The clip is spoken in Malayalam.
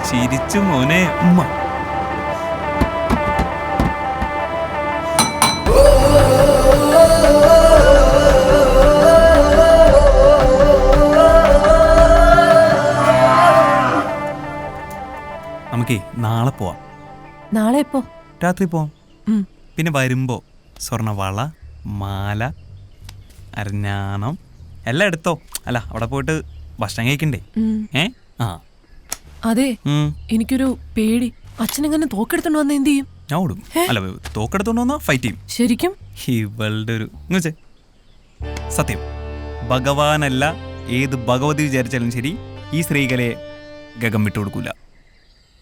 ചിരിച്ചു മോനെ ഉമ്മ. നമുക്കേ നാളെ പോവാം. നാളെ എപ്പോ? രാത്രി പോവാം. പിന്നെ വരുമ്പോ സ്വർണ്ണവള, മാല, അരഞ്ഞാണം എല്ലാം എടുത്തോ. അല്ല അവിടെ പോയിട്ട് ഭക്ഷണം കഴിക്കണ്ടേ? അതെ, എനിക്കൊരു പേടി. അച്ഛനെങ്ങനെ തോക്കെടുത്തോണ്ട് വന്ന എന്ത് ചെയ്യും? ഞാൻ ഓടും. അല്ല, തോക്കെടുത്തോണ്ട് വന്നാ ഫൈറ്റ് ചെയ്യും. ശരിക്കും? ഇവളുടെ ഒരു സത്യം, ഭഗവാനല്ല ഏത് ഭഗവതി വിചാരിച്ചാലും ശരി ഈ സ്ത്രീകളെ ഗഗം വിട്ടുകൊടുക്കൂല.